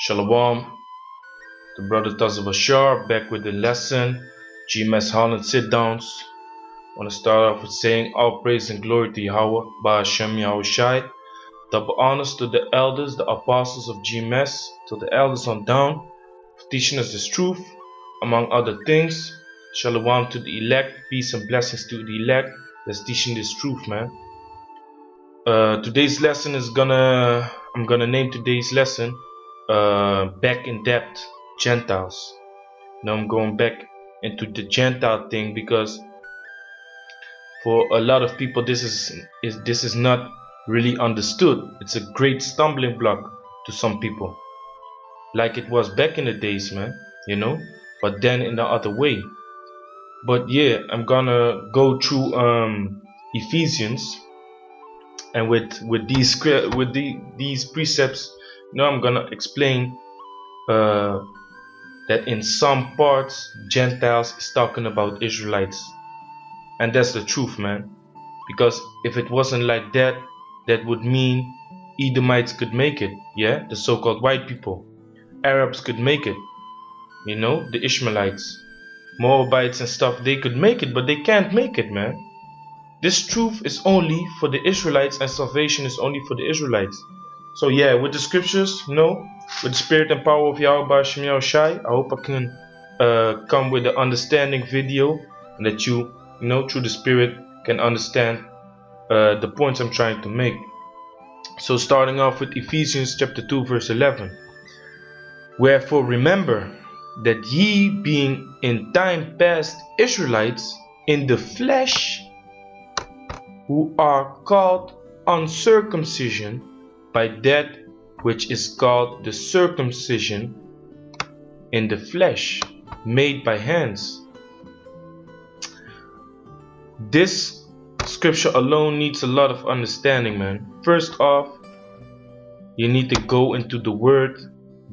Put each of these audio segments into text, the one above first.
Shalom, the brother Tazza Bashar back with the lesson. GMS Holland sit downs. I want to start off with saying all praise and glory to Yahweh, Ba'Hashem Yahushai. Double honors to the elders, the apostles of GMS, to the elders on down, for teaching us this truth, among other things. Shalom to the elect, peace and blessings to the elect that's teaching this truth, man. Today's lesson is I'm gonna name today's lesson back in depth Gentiles. Now I'm going back into the Gentile thing because for a lot of people this is not really understood. It's a great stumbling block to some people, like it was back in the days, man, but then in the other way. But yeah, I'm gonna go through Ephesians, and with these precepts, I'm gonna explain that in some parts Gentiles is talking about Israelites, and that's the truth, man. Because if it wasn't like that, that would mean Edomites could make it, yeah, the so-called white people. Arabs could make it, the Ishmaelites, Moabites and stuff, they could make it, but they can't make it, man. This truth is only for the Israelites, and salvation is only for the Israelites. So yeah, with the scriptures, with the spirit and power of Yahweh Ba'Hashem Yahushai, I hope I can come with an understanding video, and that you, through the spirit can understand the points I'm trying to make. So starting off with Ephesians chapter 2 verse 11. Wherefore remember that ye being in time past Israelites in the flesh, who are called uncircumcision by that which is called the circumcision in the flesh, made by hands. This scripture alone needs a lot of understanding, man. First off, you need to go into the word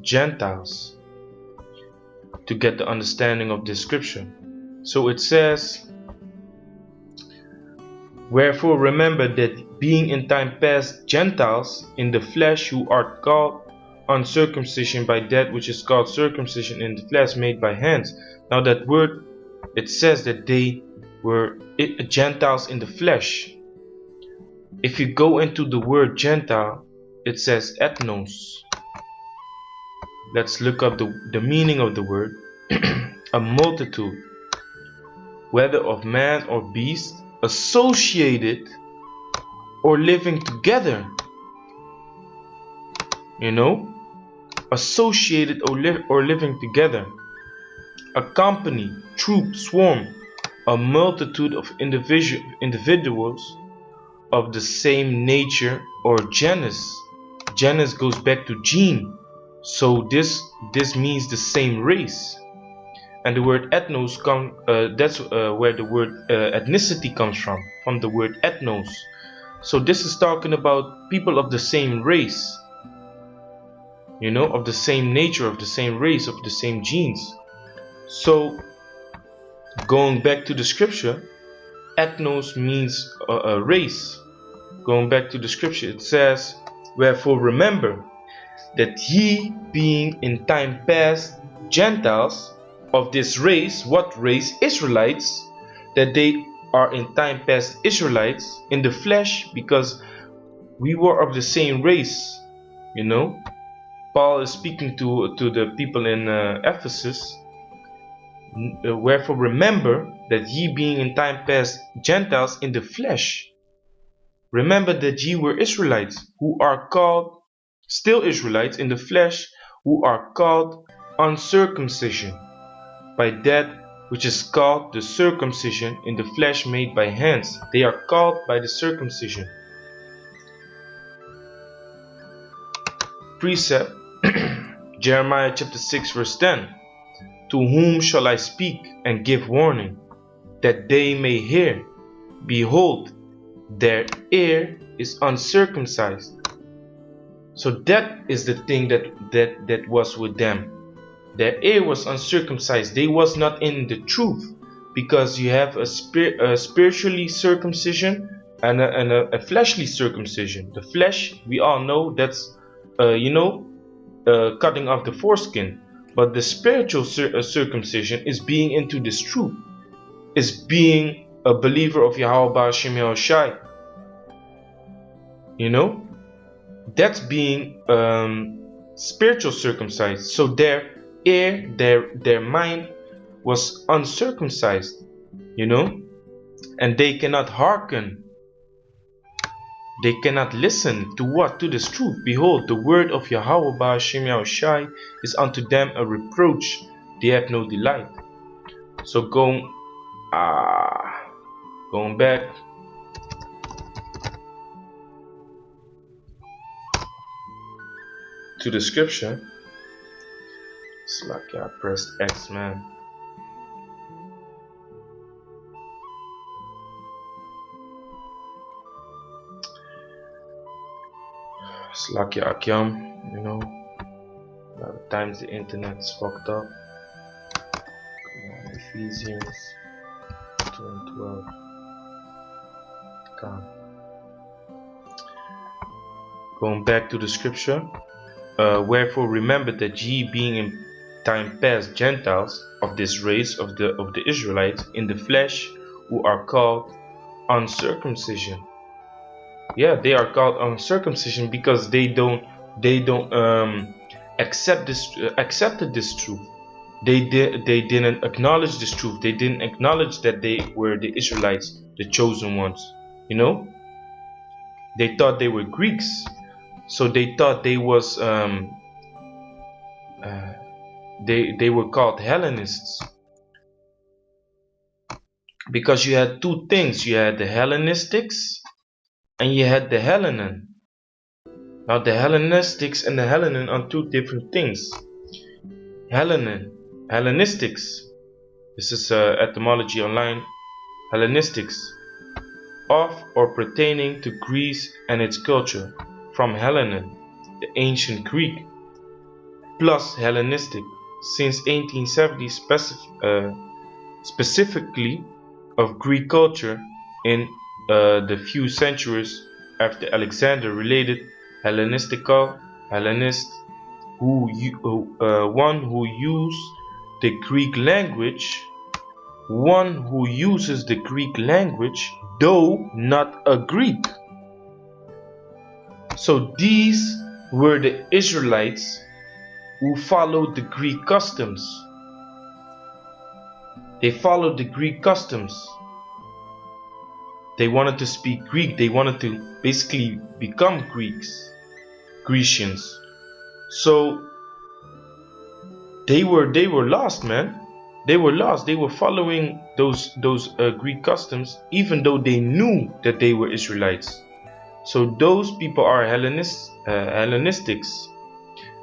Gentiles to get the understanding of this scripture. So it says, wherefore remember that being in time past Gentiles in the flesh, who are called uncircumcision by that which is called circumcision in the flesh, made by hands. Now that word, it says that they were Gentiles in the flesh. If you go into the word Gentile, it says ethnos. Let's look up the meaning of the word. A multitude, whether of man or beast, associated or living together, associated or living together. A company, troop, swarm, a multitude of individuals of the same nature or genus. Genus goes back to gene, so this means the same race. And the word ethnos that's where the word ethnicity comes from the word ethnos. So this is talking about people of the same race, of the same nature, of the same race, of the same genes. So going back to the scripture, ethnos means a race. Going back to the scripture, it says, wherefore remember that ye being in time past Gentiles of this race. What race? Israelites. That they are in time past Israelites in the flesh, because we were of the same race. Paul is speaking to the people in Ephesus. Wherefore remember that ye being in time past Gentiles in the flesh. Remember that ye were Israelites, who are called still Israelites in the flesh, who are called uncircumcision by that which is called the circumcision in the flesh, made by hands. They are called by the circumcision. Precept, Jeremiah chapter 6 verse 10. To whom shall I speak and give warning, that they may hear? Behold, their ear is uncircumcised. So that is the thing that was with them. Their ear was uncircumcised. They was not in the truth, because you have a spiritually circumcision and a fleshly circumcision. The flesh, we all know, that's cutting off the foreskin. But the spiritual circumcision is being into this truth, is being a believer of Yahweh Ba'ashem Yahushai. You know, that's being spiritual circumcised. So their ear, their mind was uncircumcised, you know, and they cannot hearken. They cannot listen to what? To this truth. Behold, the word of Yahweh Ba'ashem Yahushai is unto them a reproach. They have no delight. So going back to the scripture. It's like I pressed X, man. It's like Akyam, you know. A lot of times the internet's fucked up. Come on, Ephesians 2 and 12. Come. Going back to the scripture. Wherefore remember that ye being in time past Gentiles of this race of the Israelites in the flesh, who are called uncircumcision. Yeah, they are called uncircumcision because they don't accepted this truth. They didn't acknowledge this truth. They didn't acknowledge that they were the Israelites, the chosen ones. You know, they thought they were Greeks. So they thought they was they were called Hellenists, because you had two things. You had the Hellenistics and you had the Hellenon. Now the Hellenistics and the Hellenon are two different things. Hellenistics. This is etymology online. Hellenistics, of or pertaining to Greece and its culture. From Hellenon, the ancient Greek, plus Hellenistic, since 1870 specifically of Greek culture in the few centuries after Alexander related Hellenist, one who used the Greek language, though not a Greek. So these were the Israelites who followed the Greek customs. They followed the Greek customs. They wanted to speak Greek. They wanted to basically become Grecians. So they were lost, man. They were lost. They were following those Greek customs, even though they knew that they were Israelites. So those people are Hellenistics.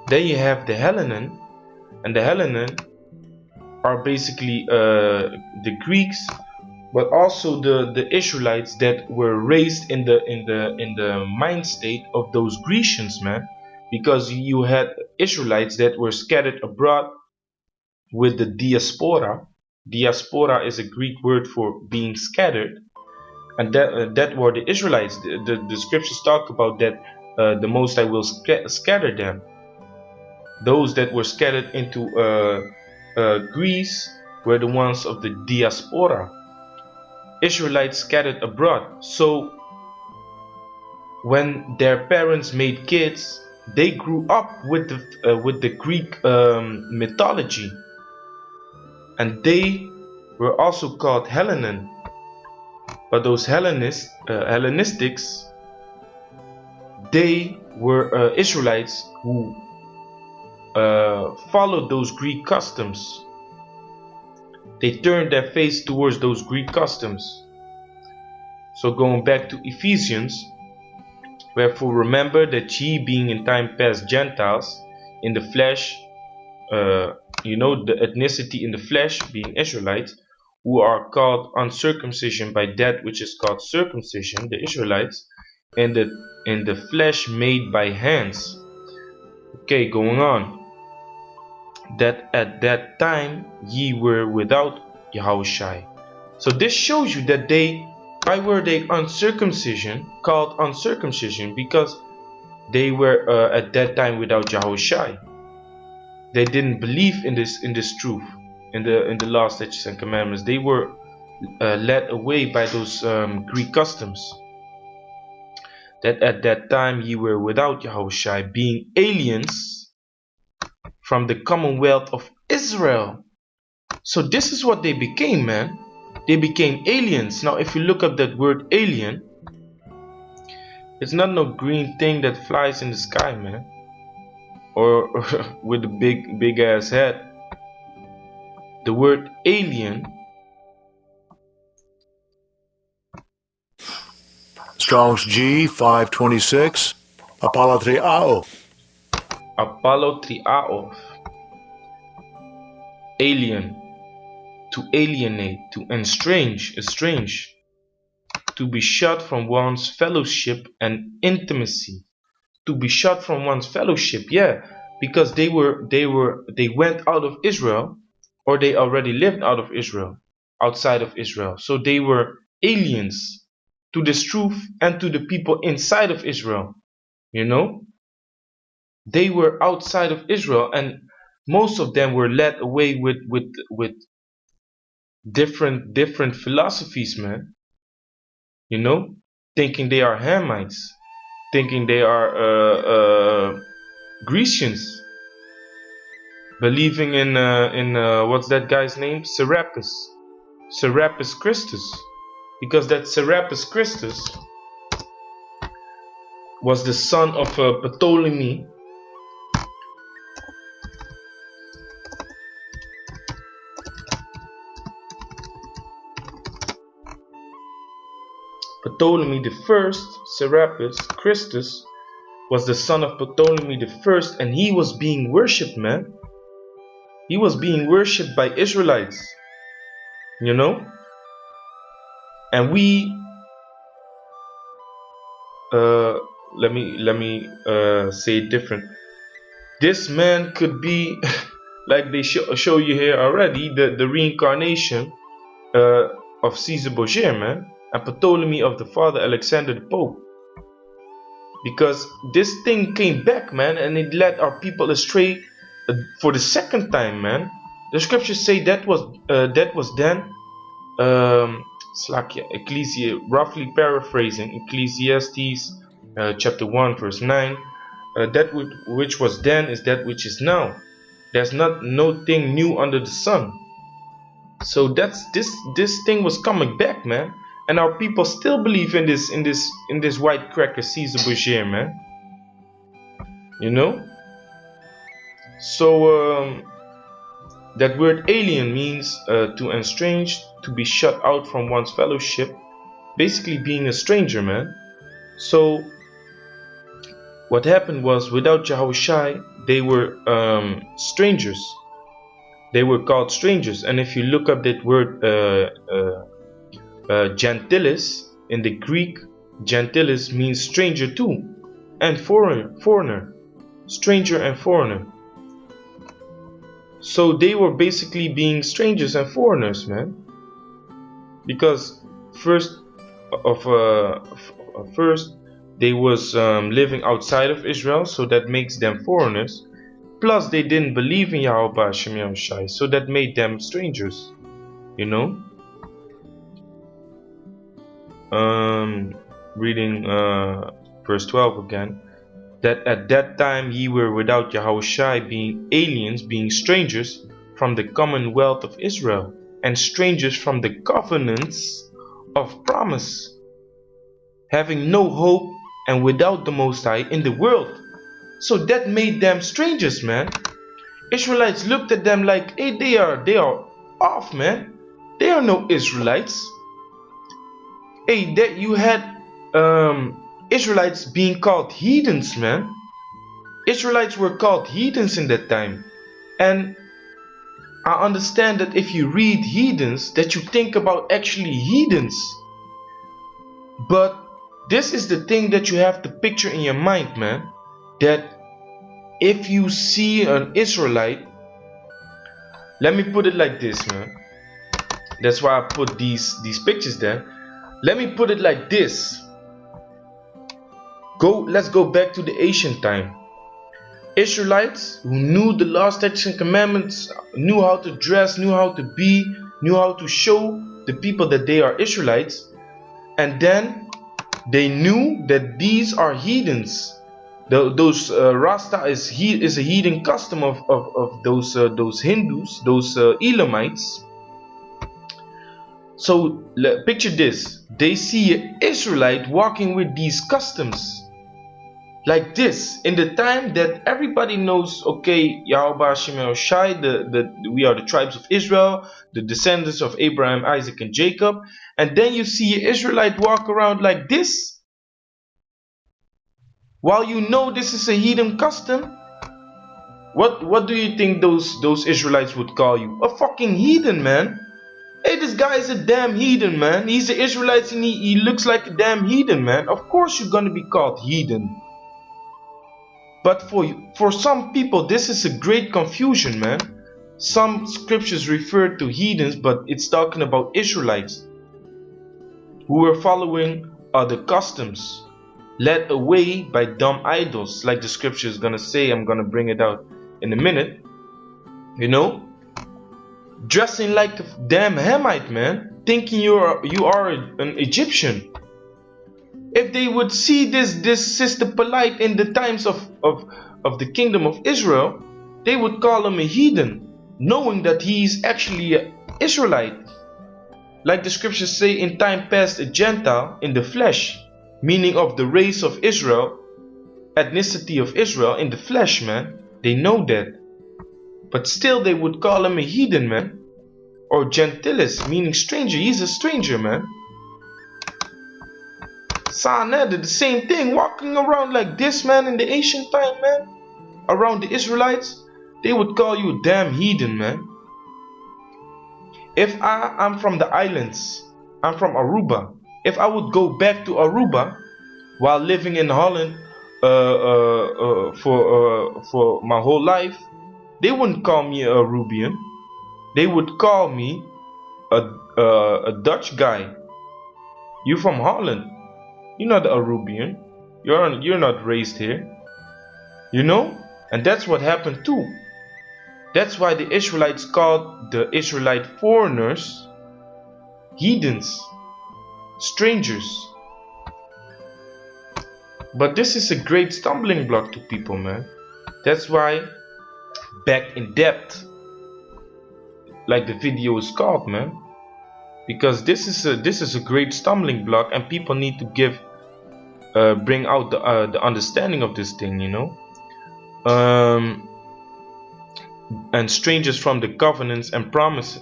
Then you have the Hellenon, and the Hellenon are basically the Greeks, but also the Israelites that were raised in the mind state of those Grecians, man. Because you had Israelites that were scattered abroad with the diaspora. Diaspora is a Greek word for being scattered. And that were the Israelites. The scriptures talk about that the Most High will scatter them. Those that were scattered into Greece were the ones of the diaspora. Israelites scattered abroad. So when their parents made kids, they grew up with the Greek mythology, and they were also called Hellenon. But those Hellenistics, they were Israelites who followed those Greek customs. They turned their face towards those Greek customs. So going back to Ephesians, wherefore remember that ye being in time past Gentiles in the flesh, the ethnicity in the flesh being Israelites, who are called uncircumcision by that which is called circumcision, the Israelites, and in the flesh made by hands. Okay, going on. That at that time ye were without Yahushai. So this shows you that why were they called uncircumcision? Because they were at that time without Yahushai. They didn't believe in this truth, in the law, statutes, and commandments. They were led away by those Greek customs. That at that time ye were without Yahushua, being aliens from the commonwealth of Israel. So this is what they became, man. They became aliens. Now, if you look up that word alien, it's not no green thing that flies in the sky, man, or with a big ass head. The word alien, Strong's G 526, apalatriao, alien, to alienate, to estrange, to be shut from one's fellowship and intimacy. To be shut from one's fellowship, yeah, because they went out of Israel, or they already lived outside of Israel. So they were aliens to this truth and to the people inside of Israel. You know, they were outside of Israel, and most of them were led away with different philosophies, man. You know, thinking they are Hamites, thinking they are Grecians, believing in what's that guy's name? Serapis Christus, because that Serapis Christus was the son of Ptolemy. Ptolemy the first, Serapis Christus, was the son of Ptolemy the first, and he was being worshipped, man. He was being worshipped by Israelites, you know. And we, let me say it different. This man could be, like they show you here already, the reincarnation of Caesar Borgia, man, and Ptolemy of the father, Alexander the Pope. Because this thing came back, man, and it led our people astray for the second time, man. The scriptures say that was then, roughly paraphrasing, Ecclesiastes chapter 1 verse 9, that which was then is that which is now. There's no thing new under the sun. So that's this thing was coming back, man. And our people still believe in this white cracker Caesar Borgia, man. You know? So that word alien means to estrange, to be shut out from one's fellowship, basically being a stranger, man. So what happened was, without Yahushua, they were strangers. They were called strangers. And if you look up that word Gentiles in the Greek, Gentiles means stranger too, and foreigner, stranger and foreigner. So they were basically being strangers and foreigners, man. Because first they was living outside of Israel, so that makes them foreigners. Plus they didn't believe in Yahweh Hashem Yahushai, so that made them strangers. You know. Reading verse 12 again. That at that time ye were without Yahushai, being aliens, being strangers from the commonwealth of Israel, and strangers from the covenants of promise, having no hope and without the Most High in the world. So that made them strangers, man. Israelites looked at them like, hey, they are off, man. They are no Israelites. Hey, that you had Israelites being called heathens, man. Israelites were called heathens in that time. And I understand that if you read heathens, that you think about actually heathens. But this is the thing that you have to picture in your mind, man. That if you see an Israelite, let me put it like this, man. That's why I put these pictures there. Let me put it like this. Let's go back to the ancient time. Israelites who knew the law, statutes, and commandments, knew how to dress, knew how to be, knew how to show the people that they are Israelites, and then they knew that these are heathens. Those Rasta is a heathen custom of those Hindus, those Elamites. So picture this: they see an Israelite walking with these customs like this in the time that everybody knows, okay, Yahweh Shemel Shai, we are the tribes of Israel, the descendants of Abraham, Isaac, and Jacob, and then you see an Israelite walk around like this, while you know this is a heathen custom. What do you think those Israelites would call you? A fucking heathen, man. Hey, this guy is a damn heathen, man. He's an Israelite and he looks like a damn heathen, man. Of course you're gonna be called heathen. But for some people, this is a great confusion, man. Some scriptures refer to heathens, but it's talking about Israelites who were following other customs, led away by dumb idols, like the scripture is gonna say. I'm gonna bring it out in a minute. You know, dressing like a damn Hamite, man, thinking you are an Egyptian. If they would see this sister polite in the times of the kingdom of Israel, they would call him a heathen, knowing that he is actually an Israelite. Like the scriptures say, in time past a Gentile in the flesh, meaning of the race of Israel, ethnicity of Israel in the flesh, man. They know that. But still they would call him a heathen, man. Or Gentiles, meaning stranger. He's a stranger, man. Saaneh did the same thing, walking around like this, man, in the ancient time, man. Around the Israelites, they would call you a damn heathen, man. If I'm from the islands, I'm from Aruba. If I would go back to Aruba while living in Holland for my whole life, they wouldn't call me a Arubian. They would call me a Dutch guy. You from Holland? You're not a Arubian. You're not raised here. You know? And that's what happened too. That's why the Israelites called the Israelite foreigners heathens, strangers. But this is a great stumbling block to people, man. That's why back in depth, like the video is called, man. Because this is a great stumbling block, and people need to bring out the understanding of this thing, you know. And strangers from the covenants and promise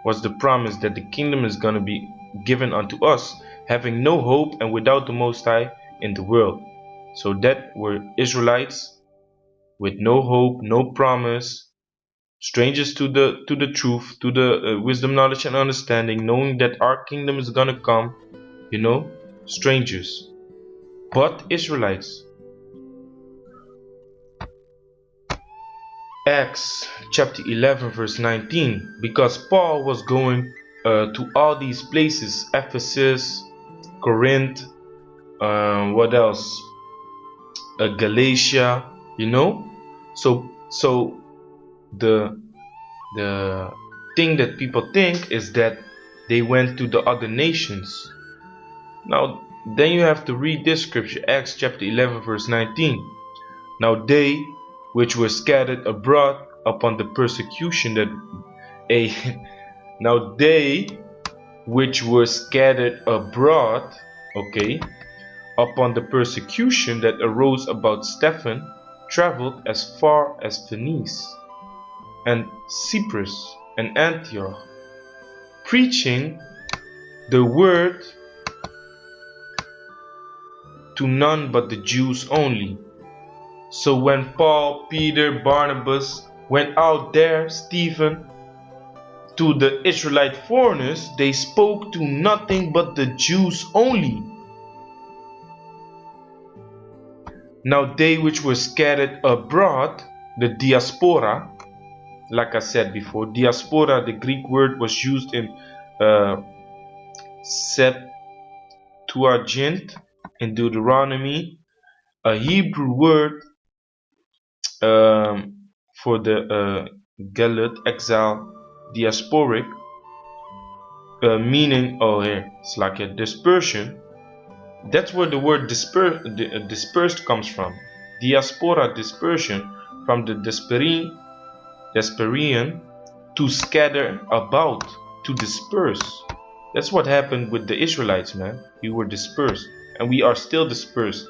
was the promise that the kingdom is gonna be given unto us, having no hope and without the Most High in the world. So that were Israelites with no hope, no promise, strangers to the truth, to the wisdom, knowledge, and understanding, knowing that our kingdom is gonna come, you know, strangers, but Israelites. Acts chapter 11 verse 19, because Paul was going to all these places, Ephesus, Corinth, what else, Galatia, you know. So the thing that people think is that they went to the other nations. Now then you have to read this scripture, Acts chapter 11 verse 19. Now they which were scattered abroad upon the persecution that now they which were scattered abroad, okay, upon the persecution that arose about Stephen, traveled as far as Phoenice and Cyprus and Antioch, preaching the word to none but the Jews only. So when Paul, Peter, Barnabas went out there, Stephen, to the Israelite foreigners, they spoke to nothing but the Jews only. Now they which were scattered abroad, the diaspora, like I said before, diaspora, the Greek word was used in Septuagint in Deuteronomy, a Hebrew word for the Galut exile diasporic, meaning, oh here it's like a dispersion. That's where the word dispersed comes from. Diaspora, dispersion, from the Desperian, to scatter about, to disperse. That's what happened with the Israelites, man. We were dispersed, and we are still dispersed.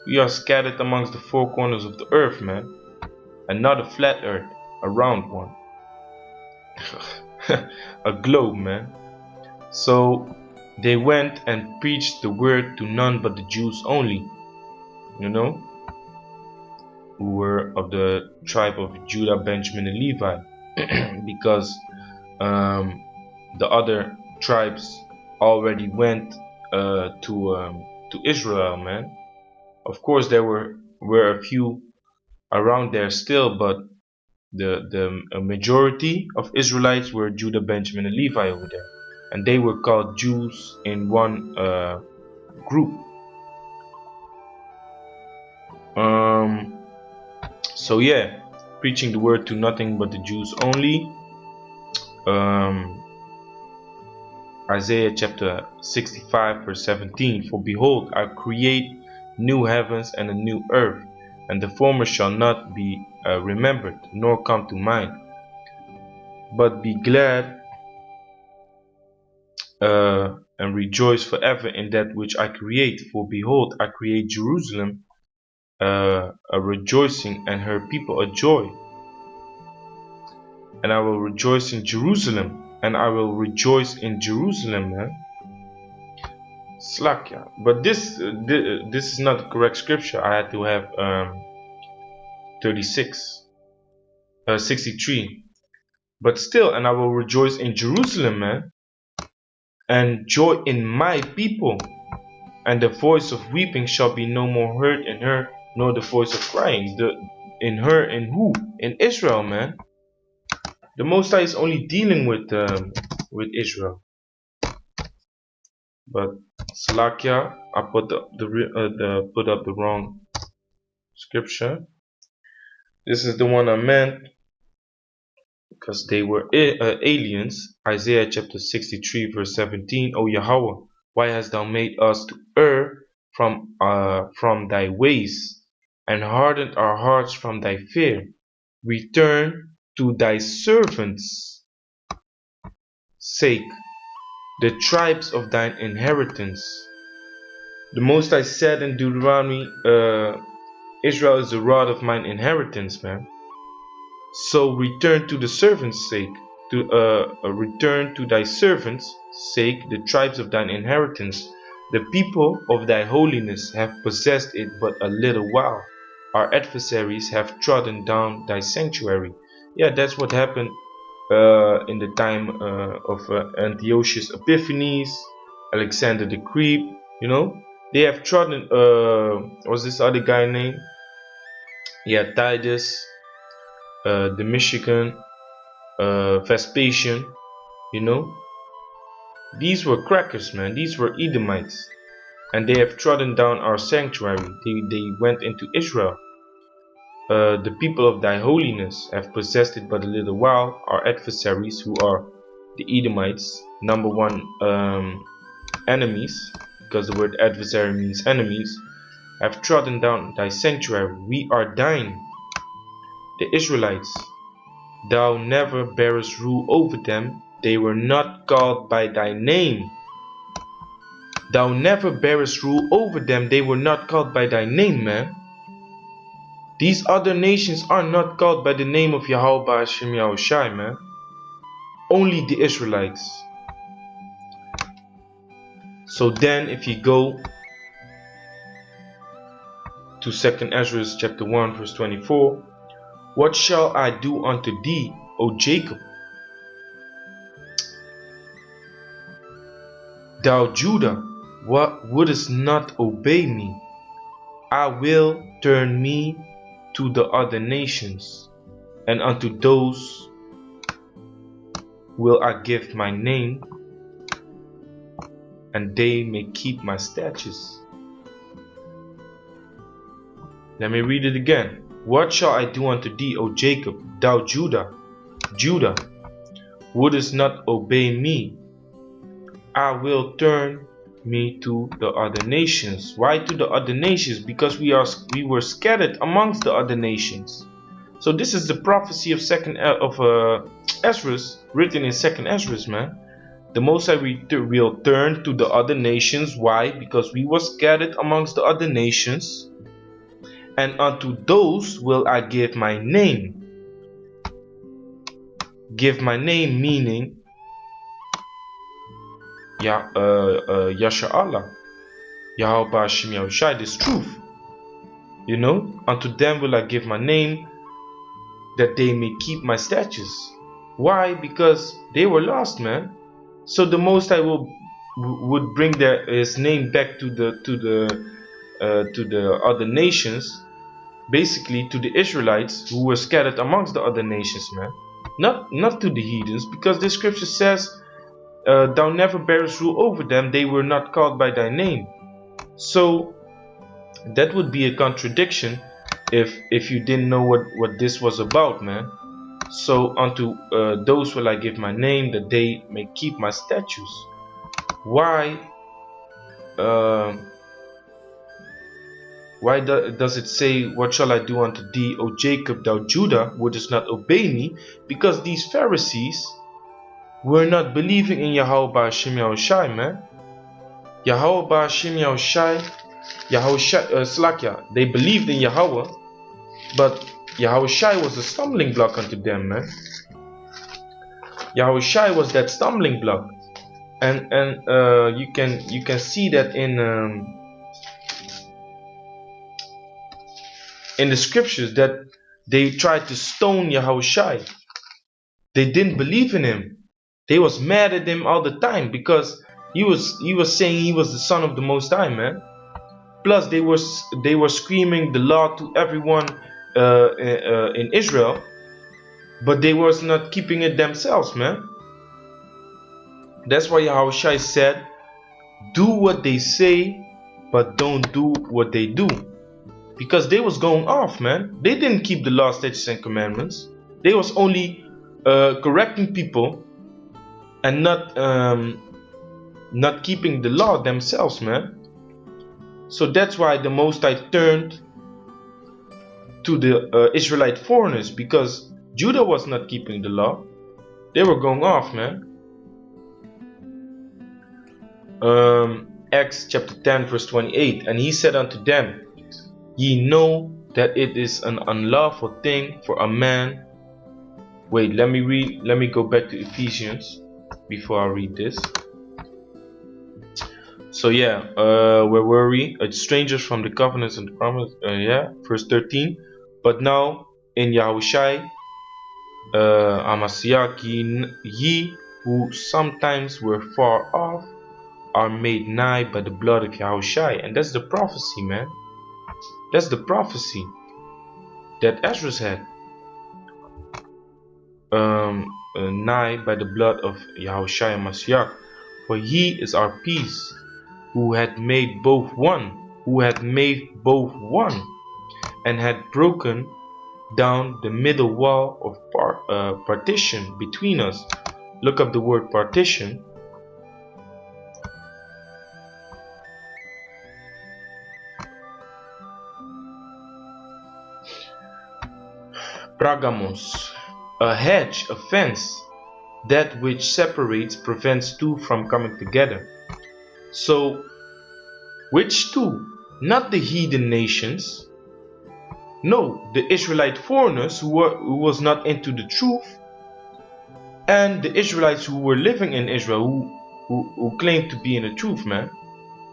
We are scattered amongst the four corners of the earth, man. And not a flat earth, a round one. A globe, man. So they went and preached the word to none but the Jews only, you know, who were of the tribe of Judah, Benjamin, and Levi. Because the other tribes already went to Israel, man. Of course, there were a few around there still, but the majority of Israelites were Judah, Benjamin, and Levi over there, and they were called Jews in one group. So yeah, preaching the word to nothing but the Jews only. Isaiah chapter 65 verse 17, for behold, I create new heavens and a new earth, and the former shall not be remembered, nor come to mind. But be glad and rejoice forever in that which I create. For behold, I create Jerusalem a rejoicing, and her people a joy. And I will rejoice in Jerusalem, and I will rejoice in Jerusalem, man. Slakia. But this is not the correct scripture. I had to have 63. But still, and I will rejoice in Jerusalem, man, and joy in my people. And the voice of weeping shall be no more heard in her, nor the voice of crying. In her, in who? In Israel, man. The Most High is only dealing with Israel. But Slakia, I put up the wrong scripture. This is the one I meant, because they were aliens. Isaiah chapter 63 verse 17. O Yahweh, why hast thou made us to err from thy ways, and hardened our hearts from thy fear? Return to thy servants' sake, the tribes of thine inheritance. The Most High said in Deuteronomy, Israel is the rod of mine inheritance, man. So return to the servants' sake, return to thy servants' sake, the tribes of thine inheritance. The people of thy holiness have possessed it but a little while. Our adversaries have trodden down thy sanctuary. Yeah, that's what happened in the time of Antiochus Epiphanes, Alexander the Great. You know, they have trodden. What's this other guy name? Yeah, Titus, the Michigan, Vespasian. You know, these were crackers, man. These were Edomites, and they have trodden down our sanctuary. They went into Israel. The people of thy holiness have possessed it but a little while. Our adversaries, who are the Edomites, number one enemies, because the word adversary means enemies, have trodden down thy sanctuary. We are thine. The Israelites, thou never bearest rule over them. They were not called by thy name. Thou never bearest rule over them. They were not called by thy name, man. These other nations are not called by the name of Yahweh Ba'ashem Yahushai, man. Only the Israelites. So then, if you go to 2 Ezra chapter 1 verse 24, what shall I do unto thee, O Jacob? Thou Judah, what wouldest not obey me? I will turn me to the other nations, and unto those will I give my name, and they may keep my statutes. Let me read it again. What shall I do unto thee, O Jacob, thou Judah? Judah, wouldest not obey me? I will turn me to the other nations. Why to the other nations? Because we were scattered amongst the other nations. So this is the prophecy of Ezra, written in second Ezra, man. The Most High will turn to the other nations. Why? Because we were scattered amongst the other nations, and unto those will I give my name. Give my name meaning Yasha'Allah, Yahweh Hashem Yahushai, this truth. You know, unto them will I give my name, that they may keep my statutes. Why? Because they were lost, man. So the Most High would bring his name back to the other nations, basically to the Israelites who were scattered amongst the other nations, man. Not to the heathens, because the scripture says, thou never bearest rule over them, they were not called by thy name. So that would be a contradiction if you didn't know what this was about, man. So unto those will I give my name, that they may keep my statutes. Why does it say, what shall I do unto thee, O Jacob, thou Judah, wouldest not obey me? Because these Pharisees were not believing in Yahweh Hashem Yahushai, man. Yahweh Hashem Yahushai, Slakia, they believed in Yahweh, but Yahushai was a stumbling block unto them, man. Yahushai was that stumbling block, and you can see that in the scriptures, that they tried to stone Yahushai. They didn't believe in him. They was mad at him all the time because he was saying he was the son of the Most High, man. Plus they were screaming the law to everyone in Israel, but they was not keeping it themselves, man. That's why Yahushua said, do what they say, but don't do what they do. Because they was going off, man. They didn't keep the law, statutes, and commandments. They was only correcting people and not keeping the law themselves, man. So that's why the Most High turned to the Israelite foreigners, because Judah was not keeping the law. They were going off, man. Acts chapter 10 verse 28. And he said unto them, ye know that it is an unlawful thing for a man. Wait, let me go back to Ephesians before I read this. So yeah, where were we? Strangers from the covenants and the promise. Verse 13. But now in Yahushai Amasiach, ye who sometimes were far off are made nigh by the blood of Yahushai. And that's the prophecy, man. That's the prophecy that Ezra had. Nigh by the blood of Yahushai Amasiach. For he is our peace, who had made both one, and had broken down the middle wall of partition between us. Look up the word partition. Pragamos, a hedge, a fence, that which separates, prevents two from coming together. So, which two? Not the heathen nations. No, the Israelite foreigners who was not into the truth, and the Israelites who were living in Israel who claimed to be in the truth, man.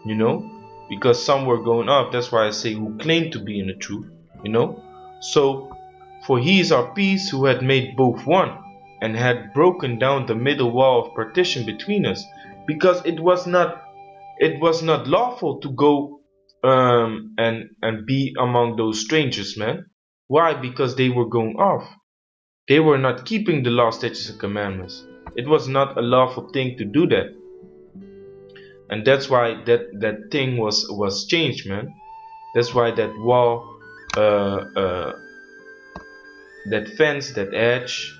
You know, because some were going up. That's why I say who claimed to be in the truth. You know, so for he is our peace, who had made both one, and had broken down the middle wall of partition between us, because it was not lawful to go and be among those strangers, man. Why? Because they were going off. They were not keeping the law, statutes, and commandments. It was not a lawful thing to do that. And that's why that thing was changed, man. That's why that wall that fence, that edge,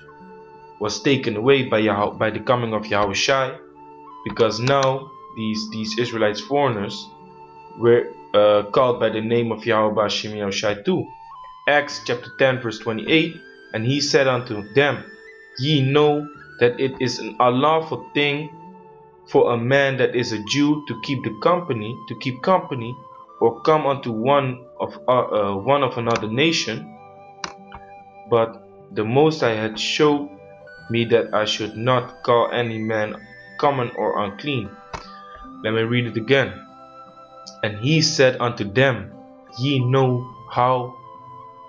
was taken away by the coming of Yahushai, because now these Israelites foreigners were called by the name of Yahweh Shem Yahushai too. Acts chapter 10 verse 28, and he said unto them, Ye know that it is an unlawful thing for a man that is a Jew to keep company, or come unto one of another nation. But the Most High had showed me that I should not call any man common or unclean. Let me read it again. And he said unto them, Ye know how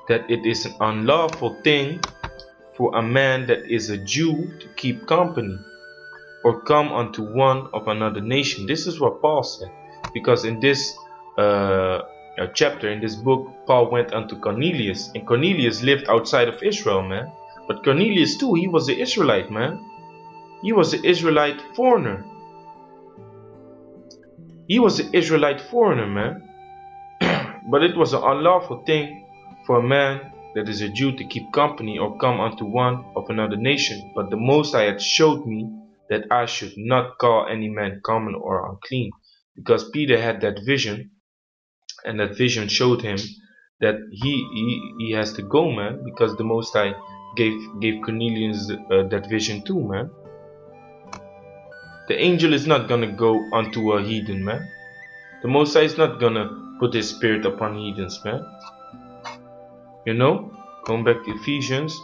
that it is an unlawful thing for a man that is a Jew to keep company, or come unto one of another nation. This is what Paul said, because in this chapter, in this book, Paul went unto Cornelius, and Cornelius lived outside of Israel, man. But Cornelius too, he was an Israelite, man. He was an Israelite foreigner. He was an Israelite foreigner, man. But it was an unlawful thing for a man that is a Jew to keep company or come unto one of another nation. But the Most High had showed me that I should not call any man common or unclean, because Peter had that vision, and that vision showed him that he has to go, man, because the Most High gave Cornelius that vision too, man. The angel is not gonna go unto a heathen, man. The Most High is not gonna put his spirit upon heathens, man. You know, going back to Ephesians.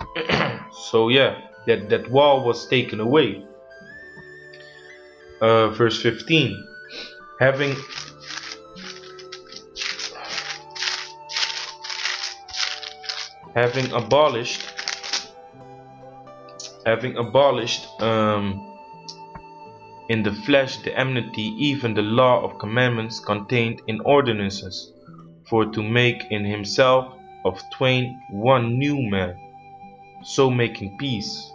So yeah, that wall was taken away. Verse 15, having abolished in the flesh the enmity, even the law of commandments contained in ordinances, for to make in himself of twain one new man, so making peace.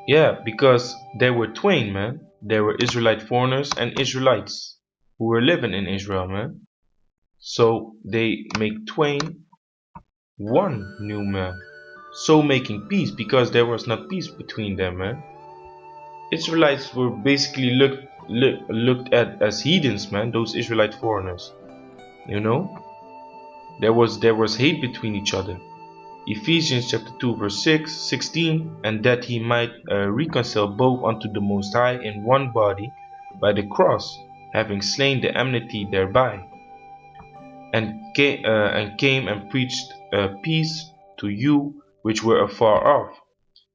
Yeah, because there were twain, man. There were Israelite foreigners and Israelites who were living in Israel, man. So they make twain one new man, so making peace, because there was not peace between them, man. Israelites were basically looked at as heathens, man. Those Israelite foreigners, you know, there was hate between each other. Ephesians chapter 2 verse 16, and that he might reconcile both unto the Most High in one body by the cross, having slain the enmity thereby, and came and preached peace to you which were afar off,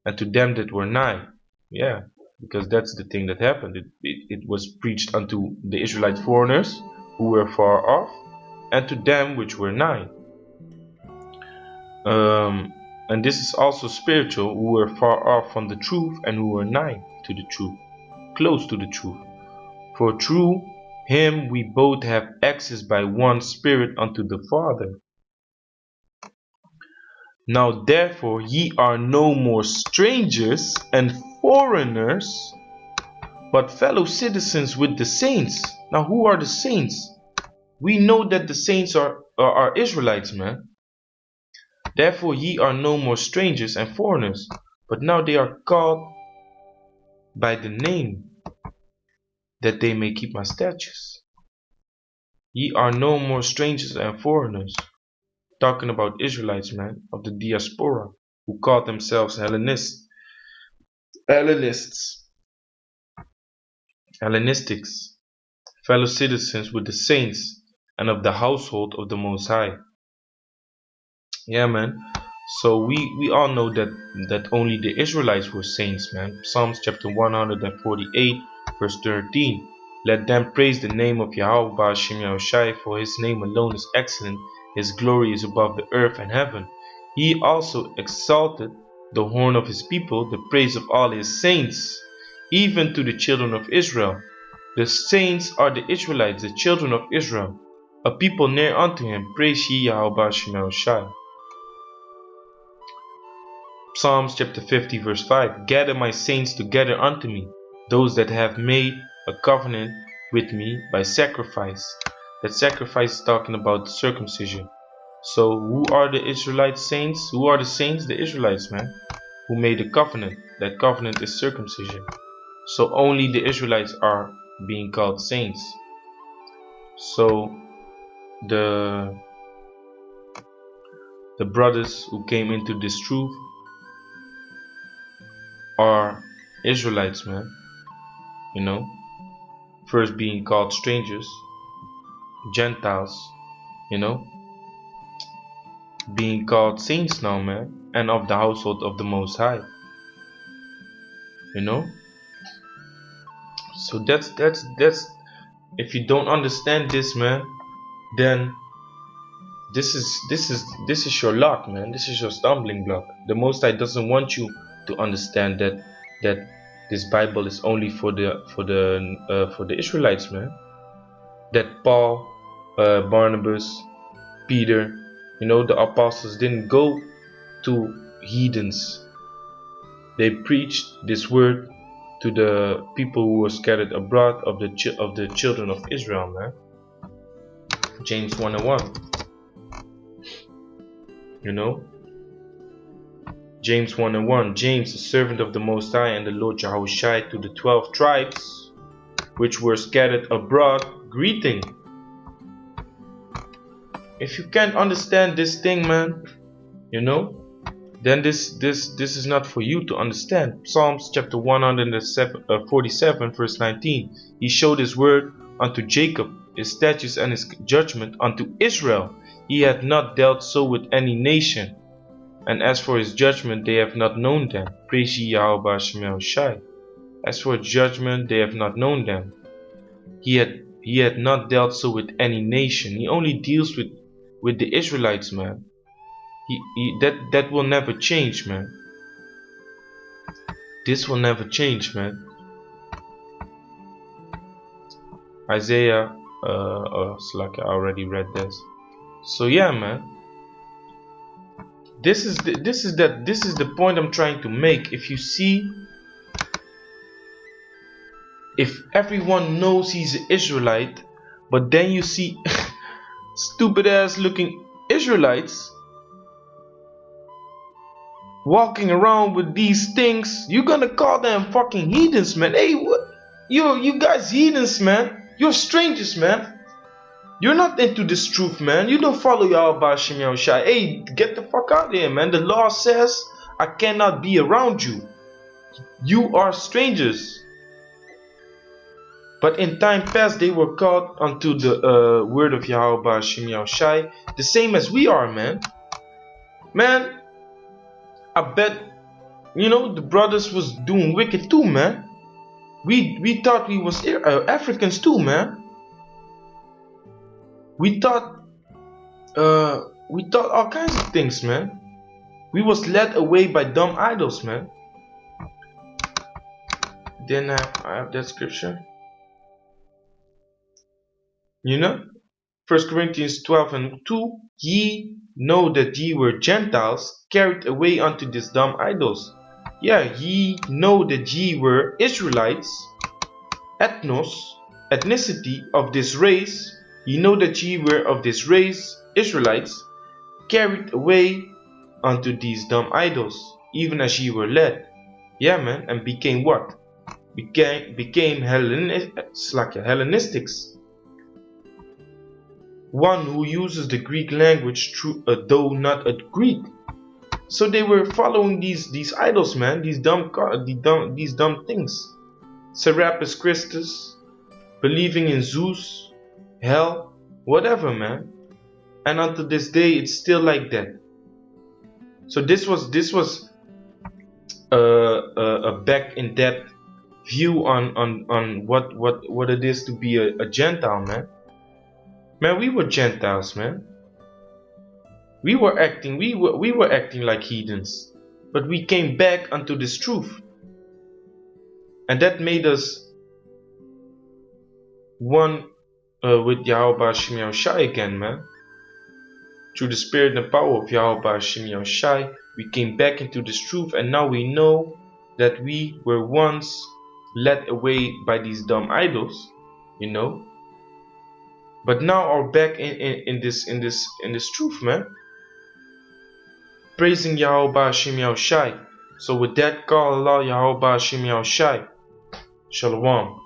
and to them that were nigh. Yeah, because that's the thing that happened. It was preached unto the Israelite foreigners who were far off, and to them which were nigh. And this is also spiritual, who were far off from the truth, and who were nigh to the truth, close to the truth. For through him we both have access by one Spirit unto the Father. Now therefore ye are no more strangers and foreigners, but fellow citizens with the saints. Now who are the saints? We know that the saints are Israelites, man. Therefore ye are no more strangers and foreigners, but now they are called by the name, that they may keep my statutes. Ye are no more strangers and foreigners. Talking about Israelites, man, of the diaspora, who called themselves Hellenistics, fellow citizens with the saints, and of the household of the Most High. Yeah, man. So we all know that only the Israelites were saints, man. Psalms chapter 148 verse 13. Let them praise the name of Yahweh Shem Yahushai, for his name alone is excellent. His glory is above the earth and heaven. He also exalted the horn of his people, the praise of all his saints, even to the children of Israel. The saints are the Israelites, the children of Israel, a people near unto him. Praise ye Yahweh Shem Yahushai. Psalms chapter 50 verse 5. Gather my saints together unto me, those that have made a covenant with me by sacrifice. That sacrifice is talking about the circumcision. So who are the Israelite saints? Who are the saints? The Israelites, man, who made a covenant. That covenant is circumcision. So only the Israelites are being called saints. So the brothers who came into this truth are Israelites, man. You know, first being called strangers, Gentiles, you know, being called saints now, man, and of the household of the Most High. You know, so that's if you don't understand this, man, then this is your lot, man. This is your stumbling block. The Most High doesn't want you to understand that this Bible is only for the Israelites, man. That Paul, Barnabas, Peter, you know, the apostles didn't go to heathens. They preached this word to the people who were scattered abroad of the children of Israel, man. James 1:1. You know, James 1:1. James, a servant of the Most High and the Lord Yahushua, to the 12 tribes which were scattered abroad, greeting. If you can't understand this thing, man, you know, then this is not for you to understand. Psalms chapter 147 verse 19. He showed his word unto Jacob, his statutes and his judgment unto Israel. He hath not dealt so with any nation. And as for his judgment, they have not known them. Praise ye Yahweh Shemel Shai. As for judgment, they have not known them. He had not dealt so with any nation. He only deals with the Israelites, man. That will never change, man. This will never change, man. Isaiah, it's like I already read this. So yeah, man. This is the point I'm trying to make. If you see, if everyone knows he's an Israelite, but then you see stupid ass looking Israelites walking around with these things, you're gonna call them fucking heathens, man. Hey, what? You guys heathens, man. You're strangers, man. You're not into this truth, man. You don't follow Yahweh Shem Shai. Hey, get the fuck out of here, man. The law says I cannot be around you. You are strangers. But in time past, they were called unto the word of Yahweh Shem Shai, the same as we are, man. Man, I bet, you know, the brothers was doing wicked too, man. We thought we was Africans too, man. We thought all kinds of things, man. We was led away by dumb idols, man. Then I have that scripture. You know, 1 Corinthians 12:2. Ye know that ye were Gentiles, carried away unto these dumb idols. Yeah, ye know that ye were Israelites, ethnicity of this race. Ye know that ye were of this race, Israelites, carried away unto these dumb idols, even as ye were led. Yeah, man, and became what? Became Hellenistics. One who uses the Greek language, though not a Greek. So they were following these idols, man, these dumb things. Serapis Christus, believing in Zeus, hell, whatever, man. And until this day, it's still like that. So this was a back in depth view on what it is to be a Gentile, man. Man, we were Gentiles, man. We were acting like heathens, but we came back unto this truth, and that made us one with Yahweh Shem Shai again, man. Through the spirit and power of Yahweh Shem Shai, we came back into this truth, and now we know that we were once led away by these dumb idols, you know. But now are back in this truth, man. Praising Yahweh Hashem Yahushai. So with that, call Allah Yahweh Hashem Yahushai. Shalom.